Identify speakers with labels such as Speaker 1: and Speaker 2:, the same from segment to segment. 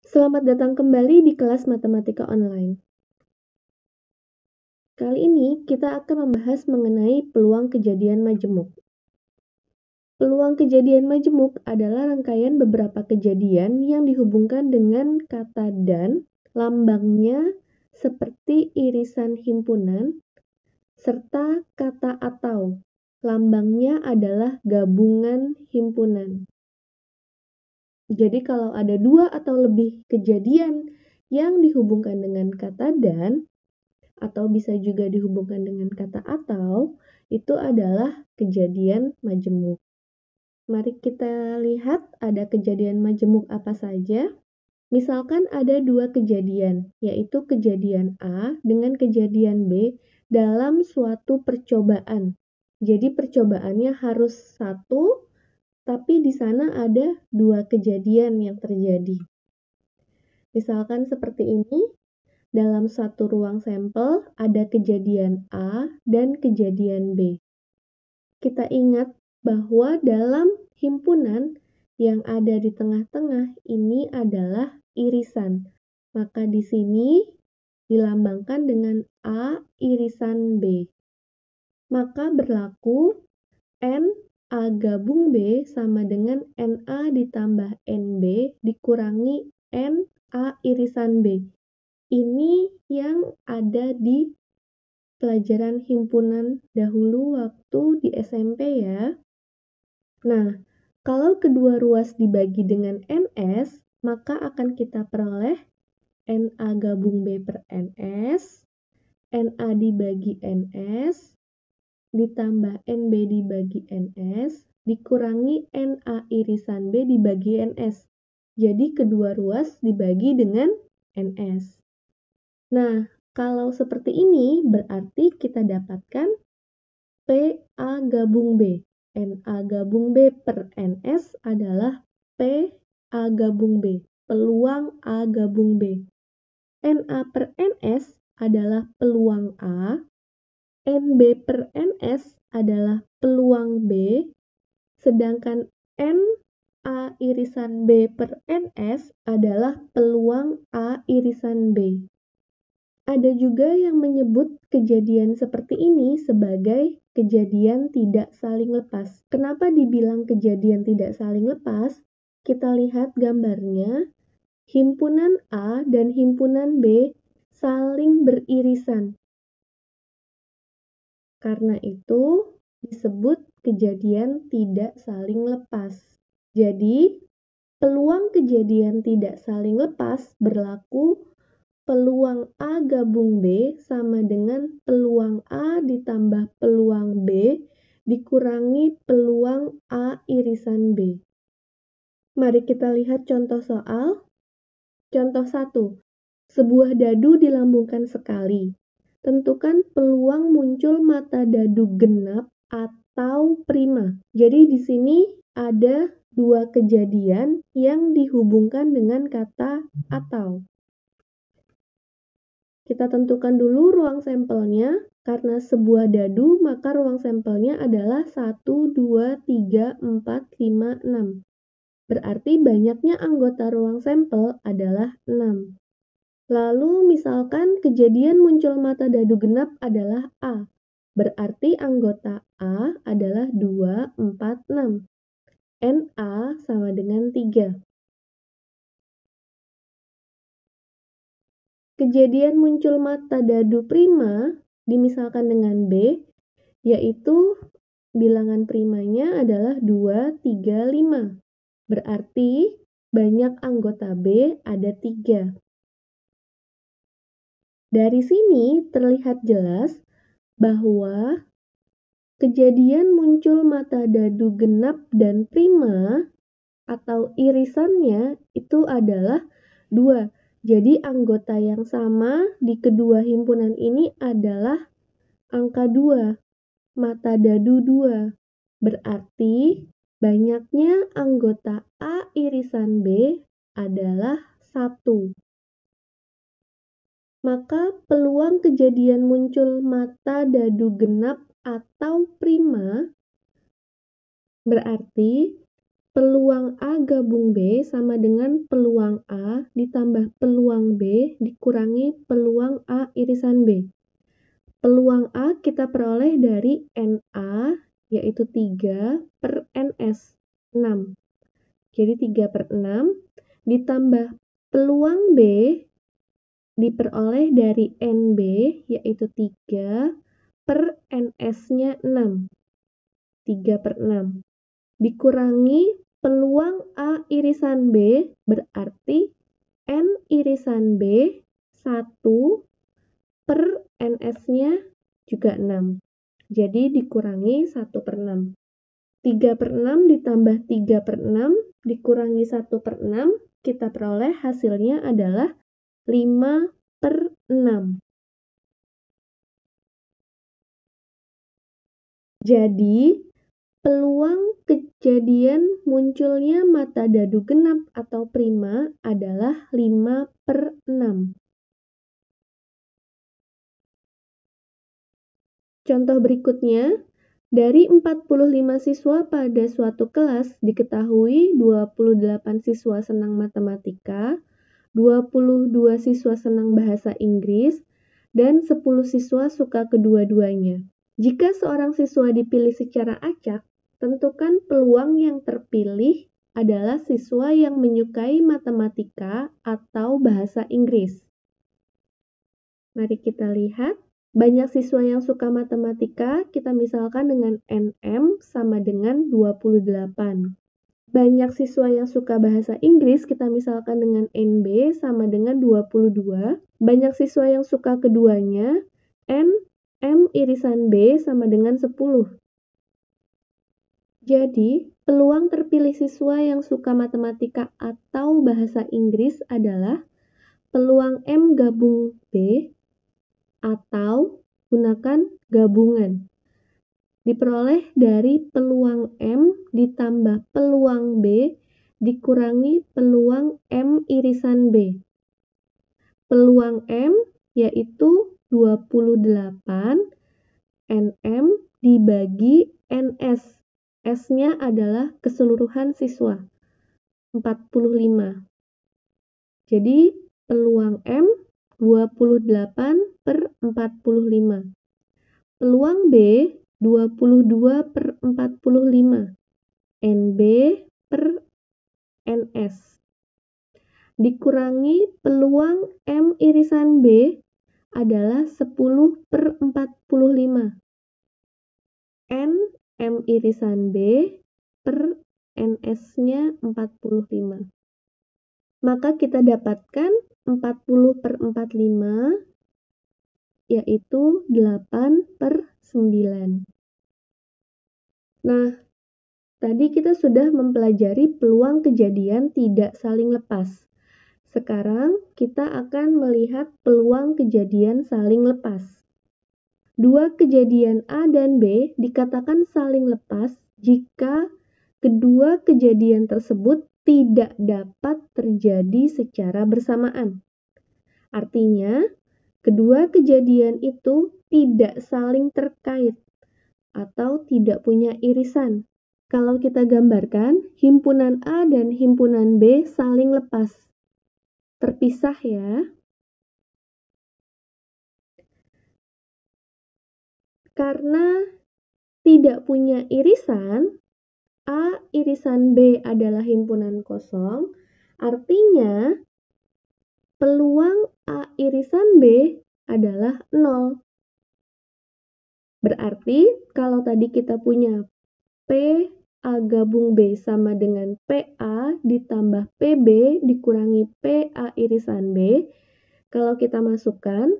Speaker 1: Selamat datang kembali di kelas Matematika Online. Kali ini kita akan membahas mengenai peluang kejadian majemuk. Peluang kejadian majemuk adalah rangkaian beberapa kejadian yang dihubungkan dengan kata dan, lambangnya seperti irisan himpunan, serta kata atau, lambangnya adalah gabungan himpunan. Jadi kalau ada dua atau lebih kejadian yang dihubungkan dengan kata dan, atau bisa juga dihubungkan dengan kata atau, itu adalah kejadian majemuk. Mari kita lihat ada kejadian majemuk apa saja. Misalkan ada dua kejadian, yaitu kejadian A dengan kejadian B dalam suatu percobaan. Jadi percobaannya harus satu, tapi di sana ada dua kejadian yang terjadi. Misalkan seperti ini, dalam satu ruang sampel ada kejadian A dan kejadian B. Kita ingat bahwa dalam himpunan yang ada di tengah-tengah ini adalah irisan. Maka di sini dilambangkan dengan A irisan B. Maka berlaku N A gabung B sama dengan NA ditambah NB dikurangi NA irisan B. Ini yang ada di pelajaran himpunan dahulu waktu di SMP ya. Nah, kalau kedua ruas dibagi dengan NS, maka akan kita peroleh NA gabung B per NS, NA dibagi NS, ditambah NB dibagi NS, dikurangi NA irisan B dibagi NS. Jadi kedua ruas dibagi dengan NS. Nah, kalau seperti ini berarti kita dapatkan PA gabung B. NA gabung B per NS adalah PA gabung B. Peluang A gabung B. NA per NS adalah peluang A. NB per NS adalah peluang B, sedangkan NA irisan B per NS adalah peluang A irisan B. Ada juga yang menyebut kejadian seperti ini sebagai kejadian tidak saling lepas. Kenapa dibilang kejadian tidak saling lepas? Kita lihat gambarnya, himpunan A dan himpunan B saling beririsan. Karena itu disebut kejadian tidak saling lepas. Jadi, peluang kejadian tidak saling lepas berlaku peluang A gabung B sama dengan peluang A ditambah peluang B dikurangi peluang A irisan B. Mari kita lihat contoh soal. Contoh 1. Sebuah dadu dilambungkan sekali. Tentukan peluang muncul mata dadu genap atau prima. Jadi di sini ada dua kejadian yang dihubungkan dengan kata atau. Kita tentukan dulu ruang sampelnya. Karena sebuah dadu, maka ruang sampelnya adalah 1, 2, 3, 4, 5, 6. Berarti banyaknya anggota ruang sampel adalah 6. Lalu misalkan kejadian muncul mata dadu genap adalah A. Berarti anggota A adalah 2, 4, 6. NA sama dengan 3. Kejadian muncul mata dadu prima dimisalkan dengan B, yaitu bilangan primanya adalah 2, 3, 5. Berarti banyak anggota B ada 3. Dari sini terlihat jelas bahwa kejadian muncul mata dadu genap dan prima atau irisannya itu adalah 2. Jadi anggota yang sama di kedua himpunan ini adalah angka 2, mata dadu 2. Berarti banyaknya anggota A irisan B adalah 1. Maka peluang kejadian muncul mata dadu genap atau prima berarti peluang A gabung B sama dengan peluang A ditambah peluang B dikurangi peluang A irisan B. Peluang A kita peroleh dari NA, yaitu 3 per NS, 6. Jadi 3/6 ditambah peluang B diperoleh dari NB, yaitu 3 per NS-nya 6. 3/6. Dikurangi peluang A irisan B, berarti N irisan B 1 per NS-nya juga 6. Jadi dikurangi 1/6. 3/6 ditambah 3/6 dikurangi 1/6, kita peroleh hasilnya adalah 5/6. Jadi, peluang kejadian munculnya mata dadu genap atau prima adalah 5/6. Contoh berikutnya, dari 45 siswa pada suatu kelas diketahui 28 siswa senang matematika, 22 siswa senang bahasa Inggris, dan 10 siswa suka kedua-duanya. Jika seorang siswa dipilih secara acak, tentukan peluang yang terpilih adalah siswa yang menyukai matematika atau bahasa Inggris. Mari kita lihat. Banyak siswa yang suka matematika, kita misalkan dengan NM sama dengan 28. Banyak siswa yang suka bahasa Inggris, kita misalkan dengan NB sama dengan 22. Banyak siswa yang suka keduanya, M irisan B sama dengan 10. Jadi, peluang terpilih siswa yang suka matematika atau bahasa Inggris adalah peluang M gabung B atau gunakan gabungan. Diperoleh dari peluang M ditambah peluang B dikurangi peluang M irisan B. Peluang M yaitu 28 NM dibagi NS. S-nya adalah keseluruhan siswa, 45. Jadi peluang M 28/45. Peluang B 22/45. NB per NS. Dikurangi peluang M irisan B adalah 10/45. N M irisan B per NS-nya 45. Maka kita dapatkan 40/45 yaitu 8/9. Nah, tadi kita sudah mempelajari peluang kejadian tidak saling lepas. Sekarang kita akan melihat peluang kejadian saling lepas. Dua kejadian A dan B dikatakan saling lepas jika kedua kejadian tersebut tidak dapat terjadi secara bersamaan. Artinya, kedua kejadian itu tidak saling terkait atau tidak punya irisan. Kalau kita gambarkan, himpunan A dan himpunan B saling lepas. Terpisah ya. Karena tidak punya irisan, A irisan B adalah himpunan kosong, artinya peluang A irisan B adalah 0. Berarti kalau tadi kita punya P A gabung B sama dengan PA ditambah PB dikurangi PA irisan B, kalau kita masukkan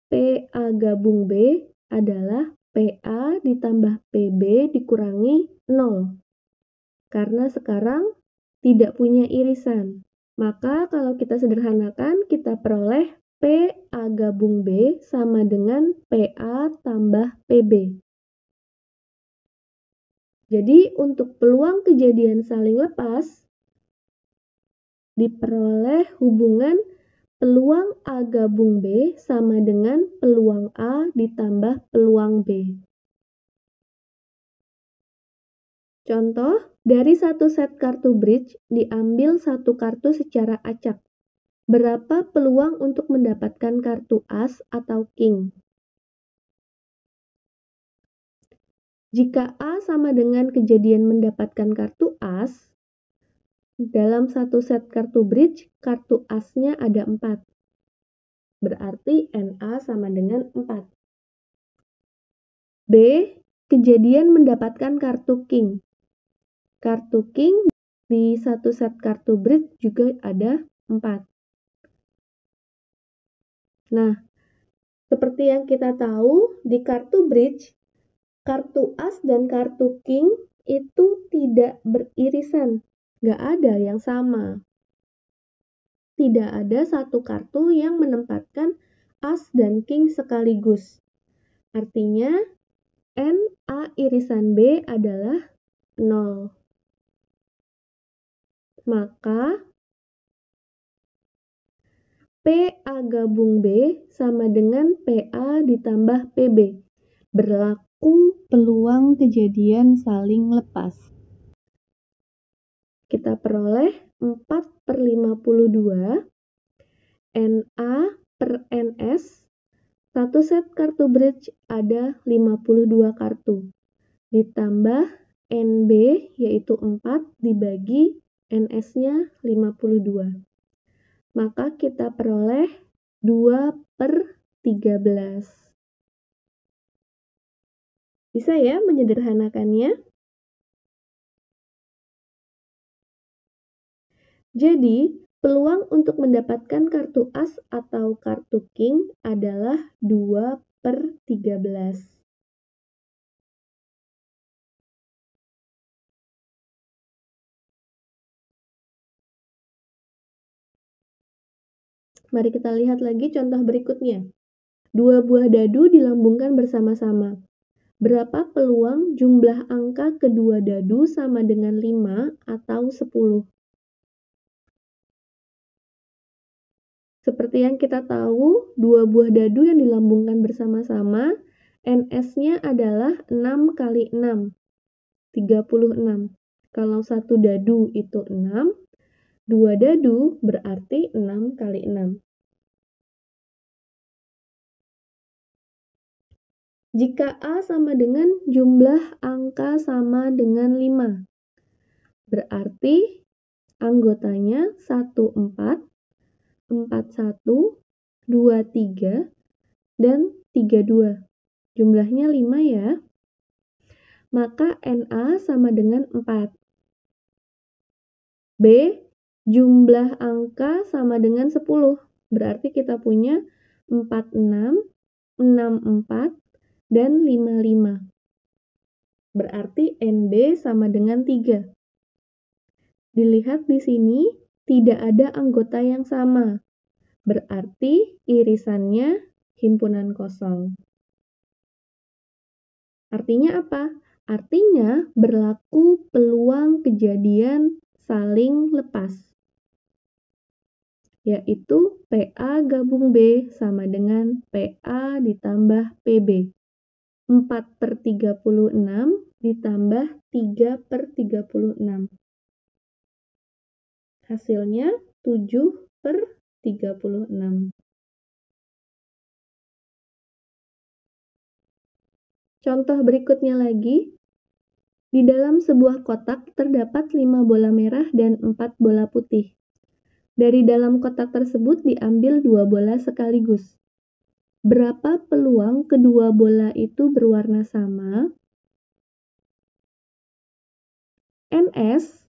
Speaker 1: PA gabung B adalah PA ditambah PB dikurangi 0. Karena sekarang tidak punya irisan. Maka kalau kita sederhanakan, kita peroleh PA gabung B sama dengan PA tambah PB. Jadi untuk peluang kejadian saling lepas, diperoleh hubungan peluang A gabung B sama dengan peluang A ditambah peluang B. Contoh, Dari satu set kartu bridge, diambil satu kartu secara acak. Berapa peluang untuk mendapatkan kartu as atau king? Jika A sama dengan kejadian mendapatkan kartu as, dalam satu set kartu bridge, kartu asnya ada 4. Berarti NA sama dengan 4. B. Kejadian mendapatkan kartu king. Kartu king di satu set kartu bridge juga ada 4. Nah, seperti yang kita tahu, di kartu bridge, kartu as dan kartu king itu tidak beririsan. Nggak ada yang sama. Tidak ada satu kartu yang menempatkan as dan king sekaligus. Artinya, NA irisan B adalah 0. Maka, PA gabung B sama dengan PA ditambah PB. Berlaku peluang kejadian saling lepas. Kita peroleh 4/52. NA per NS. Satu set kartu bridge ada 52 kartu. Ditambah NB yaitu 4 dibagi NS-nya 52. Maka kita peroleh 2/13. Bisa ya menyederhanakannya? Jadi, peluang untuk mendapatkan kartu as atau kartu king adalah 2/13. Mari kita lihat lagi contoh berikutnya. 2 buah dadu dilambungkan bersama-sama. Berapa peluang jumlah angka kedua dadu sama dengan 5 atau 10? Seperti yang kita tahu, 2 buah dadu yang dilambungkan bersama-sama, NS-nya adalah 6 kali 6, 36. Kalau satu dadu itu 6, 2 dadu berarti 6 kali 6. Jika A sama dengan jumlah angka sama dengan 5, berarti anggotanya 14, 41, 23, dan 32. Jumlahnya 5 ya. Maka NA sama dengan 4. B. Jumlah angka sama dengan 10. Berarti kita punya 46, 64, dan 55. Berarti NB sama dengan 3. Dilihat di sini, tidak ada anggota yang sama. Berarti irisannya himpunan kosong. Artinya apa? Artinya berlaku peluang kejadian saling lepas, yaitu PA gabung B sama dengan PA ditambah PB. 4/36 ditambah 3/36. Hasilnya 7/36. Contoh berikutnya lagi. Di dalam sebuah kotak terdapat 5 bola merah dan 4 bola putih. Dari dalam kotak tersebut diambil 2 bola sekaligus. Berapa peluang kedua bola itu berwarna sama? NS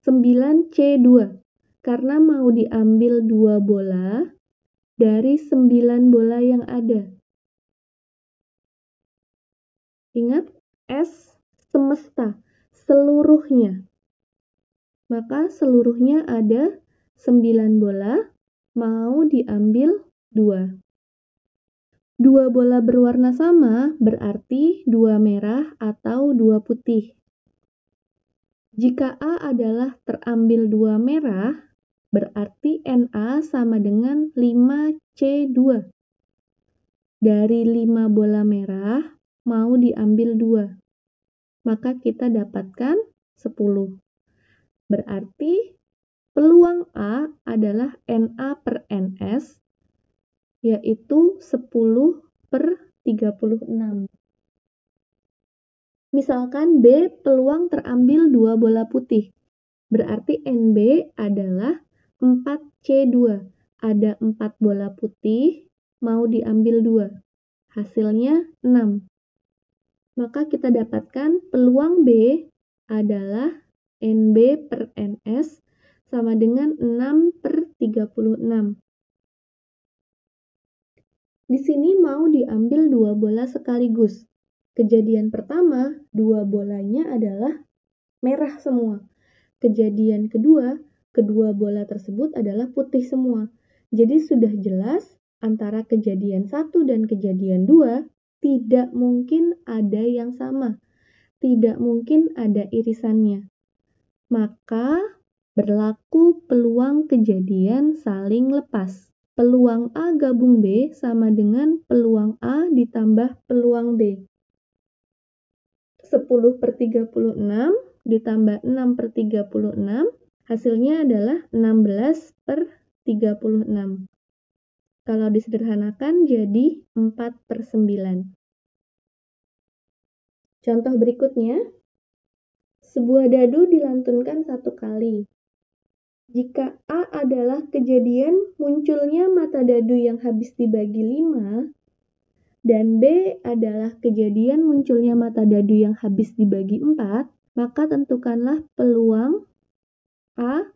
Speaker 1: 9C2. Karena mau diambil 2 bola dari 9 bola yang ada. Ingat, S semesta, seluruhnya. Maka seluruhnya ada 9 bola, mau diambil 2. 2 bola berwarna sama berarti 2 merah atau 2 putih. Jika A adalah terambil 2 merah, berarti NA sama dengan 5C2. Dari 5 bola merah, mau diambil 2. Maka kita dapatkan 10. Berarti peluang A adalah NA per NS, yaitu 10 per 36. Misalkan B peluang terambil 2 bola putih, berarti NB adalah 4C2. Ada 4 bola putih, mau diambil 2. Hasilnya 6. Maka kita dapatkan peluang B adalah NB per NS sama dengan 6 per 36. Di sini mau diambil 2 bola sekaligus. Kejadian pertama, 2 bolanya adalah merah semua. Kejadian kedua, kedua bola tersebut adalah putih semua. Jadi sudah jelas antara kejadian 1 dan kejadian 2 tidak mungkin ada yang sama. Tidak mungkin ada irisannya. Maka berlaku peluang kejadian saling lepas. Peluang A gabung B sama dengan peluang A ditambah peluang B. 10 per 36 ditambah 6 per 36, hasilnya adalah 16 per 36. Kalau disederhanakan jadi 4 per 9. Contoh berikutnya, sebuah dadu dilantunkan 1 kali. Jika A adalah kejadian munculnya mata dadu yang habis dibagi 5, dan B adalah kejadian munculnya mata dadu yang habis dibagi 4, maka tentukanlah peluang A,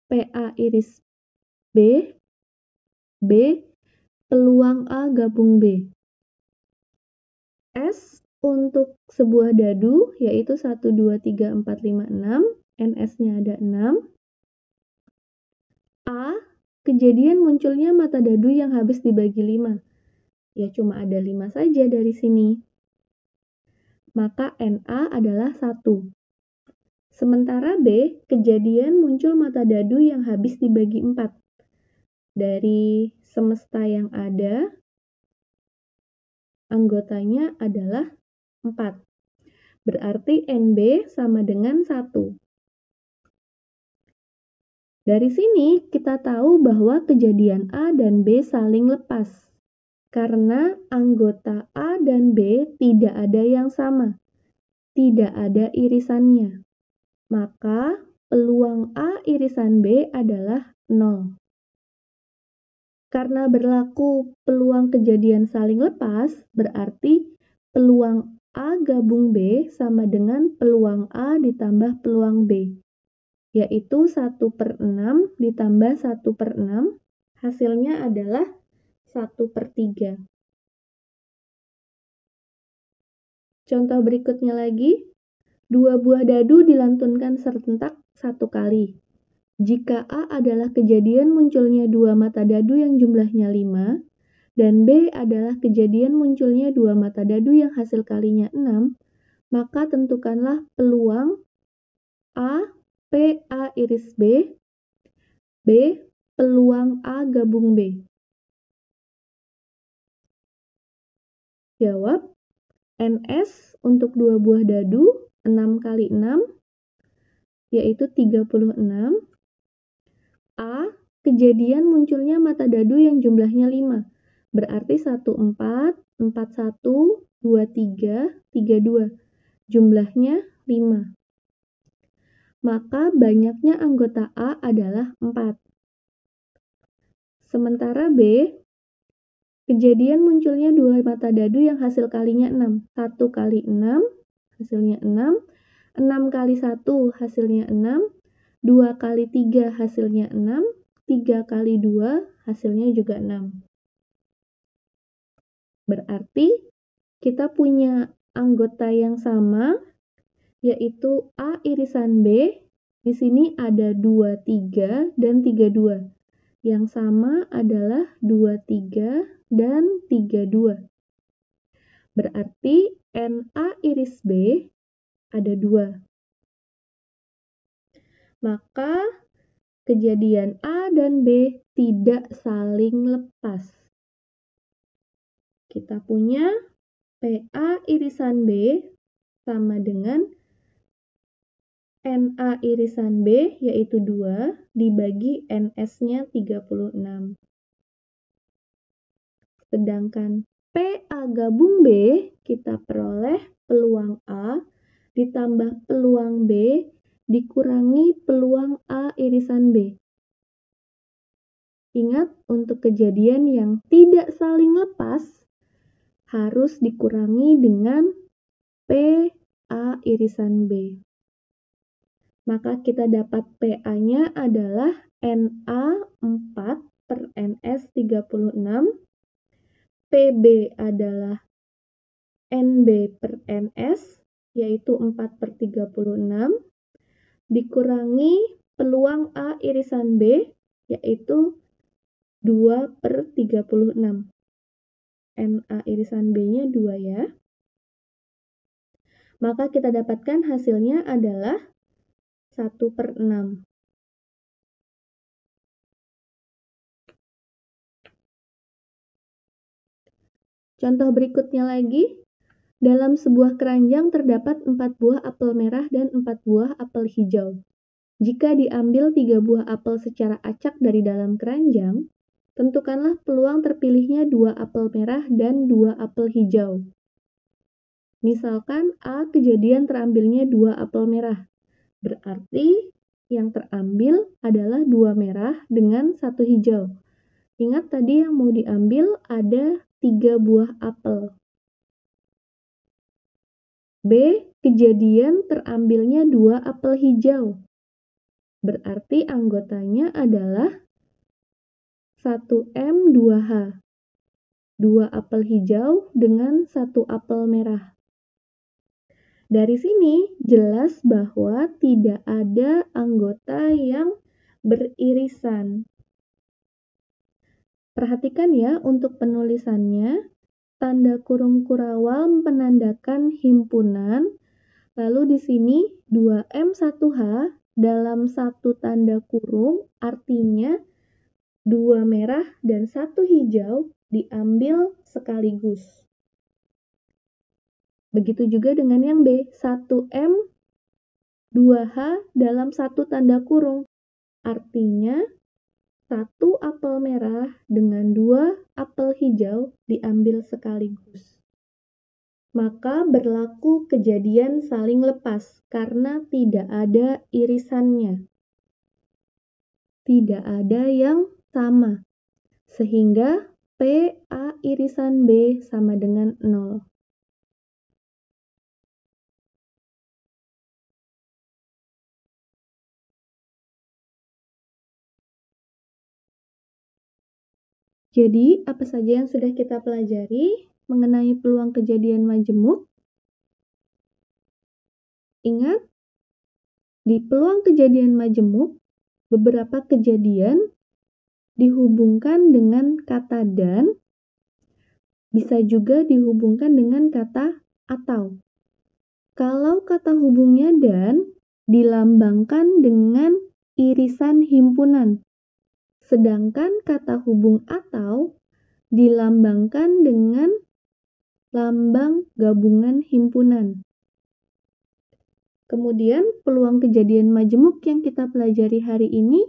Speaker 1: PA iris B, B, peluang A gabung B. S untuk sebuah dadu yaitu 1, 2, 3, 4, 5, 6, NS-nya ada 6. A, kejadian munculnya mata dadu yang habis dibagi 5. Ya cuma ada 5 saja dari sini. Maka NA adalah 1. Sementara B, kejadian muncul mata dadu yang habis dibagi 4. Dari semesta yang ada, anggotanya adalah 4. Berarti NB sama dengan 1. Dari sini kita tahu bahwa kejadian A dan B saling lepas. Karena anggota A dan B tidak ada yang sama. Tidak ada irisannya. Maka peluang A irisan B adalah 0. Karena berlaku peluang kejadian saling lepas, berarti peluang A gabung B sama dengan peluang A ditambah peluang B, yaitu 1 per 6 ditambah 1 per 6, hasilnya adalah 1 per 3. Contoh berikutnya lagi, 2 buah dadu dilantunkan serentak 1 kali. Jika A adalah kejadian munculnya 2 mata dadu yang jumlahnya 5, dan B adalah kejadian munculnya 2 mata dadu yang hasil kalinya 6, maka tentukanlah peluang A, PA iris B, B, peluang A gabung B. Jawab, NS untuk 2 buah dadu, 6 kali 6, yaitu 36. A, kejadian munculnya mata dadu yang jumlahnya 5. Berarti 1, 4, 4, 1, 2, 3, 3, 2. Jumlahnya 5. Maka banyaknya anggota A adalah 4. Sementara B, kejadian munculnya 2 mata dadu yang hasil kalinya 6. 1 kali 6, hasilnya 6. 6 kali 1, hasilnya 6. 2 kali 3, hasilnya 6. 3 kali 2, hasilnya juga 6. Berarti kita punya anggota yang sama, yaitu A irisan B. Di sini ada 23 dan 32. Yang sama adalah 23 dan 32. Berarti NA iris B ada 2. Maka kejadian A dan B tidak saling lepas. Kita punya PA irisan B sama dengan NA irisan B yaitu 2 dibagi NS-nya 36. Sedangkan PA gabung B kita peroleh peluang A ditambah peluang B dikurangi peluang A irisan B. Ingat, untuk kejadian yang tidak saling lepas harus dikurangi dengan PA irisan B. Maka kita dapat PA-nya adalah NA 4 per NS 36, PB adalah NB per NS, yaitu 4 per 36, dikurangi peluang A irisan B, yaitu 2 per 36. NA irisan B-nya 2 ya. Maka kita dapatkan hasilnya adalah 1 per 6. Contoh berikutnya lagi. Dalam sebuah keranjang terdapat 4 buah apel merah dan 4 buah apel hijau. Jika diambil 3 buah apel secara acak dari dalam keranjang, tentukanlah peluang terpilihnya 2 apel merah dan 2 apel hijau. Misalkan A kejadian terambilnya 2 apel merah. Berarti yang terambil adalah 2 merah dengan 1 hijau. Ingat tadi yang mau diambil ada 3 buah apel. B kejadian terambilnya 2 apel hijau. Berarti anggotanya adalah 1M 2H. 2 apel hijau dengan 1 apel merah. Dari sini jelas bahwa tidak ada anggota yang beririsan. Perhatikan ya untuk penulisannya. Tanda kurung kurawal menandakan himpunan. Lalu di sini 2M1H dalam satu tanda kurung artinya 2 merah dan 1 hijau diambil sekaligus. Begitu juga dengan yang B, 1M 2H dalam satu tanda kurung. Artinya 1 apel merah dengan 2 apel hijau diambil sekaligus. Maka berlaku kejadian saling lepas karena tidak ada irisannya. Tidak ada yang sama. Sehingga PA irisan B sama dengan 0. Jadi, apa saja yang sudah kita pelajari mengenai peluang kejadian majemuk? Ingat, di peluang kejadian majemuk, beberapa kejadian dihubungkan dengan kata dan, bisa juga dihubungkan dengan kata atau. Kalau kata hubungnya dan, dilambangkan dengan irisan himpunan. Sedangkan kata hubung atau dilambangkan dengan lambang gabungan himpunan. Kemudian peluang kejadian majemuk yang kita pelajari hari ini,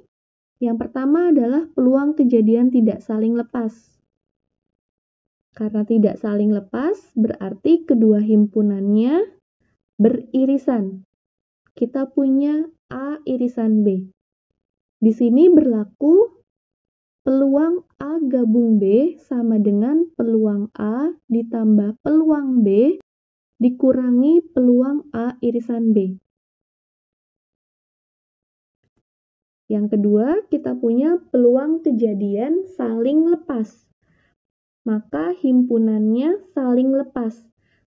Speaker 1: yang pertama adalah peluang kejadian tidak saling lepas. Karena tidak saling lepas berarti kedua himpunannya beririsan. Kita punya A irisan B. Di sini berlaku peluang A gabung B sama dengan peluang A ditambah peluang B dikurangi peluang A irisan B. Yang kedua, kita punya peluang kejadian saling lepas. Maka himpunannya saling lepas,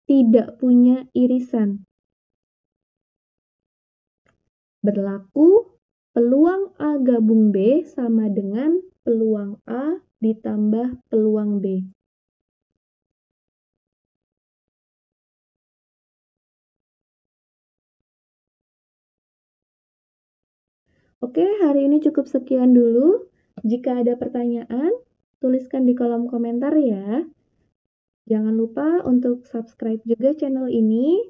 Speaker 1: tidak punya irisan. Berlaku peluang A gabung B sama dengan peluang A ditambah peluang B. Oke, hari ini cukup sekian dulu. Jika ada pertanyaan, tuliskan di kolom komentar ya. Jangan lupa untuk subscribe juga channel ini,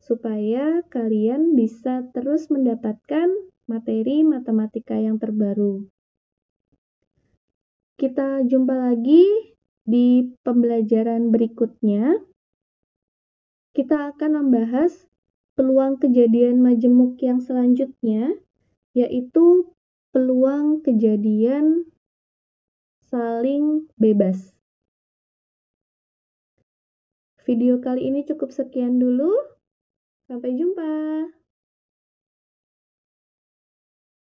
Speaker 1: supaya kalian bisa terus mendapatkan materi matematika yang terbaru. Kita jumpa lagi di pembelajaran berikutnya. Kita akan membahas peluang kejadian majemuk yang selanjutnya, yaitu peluang kejadian saling bebas. Video kali ini cukup sekian dulu. Sampai jumpa.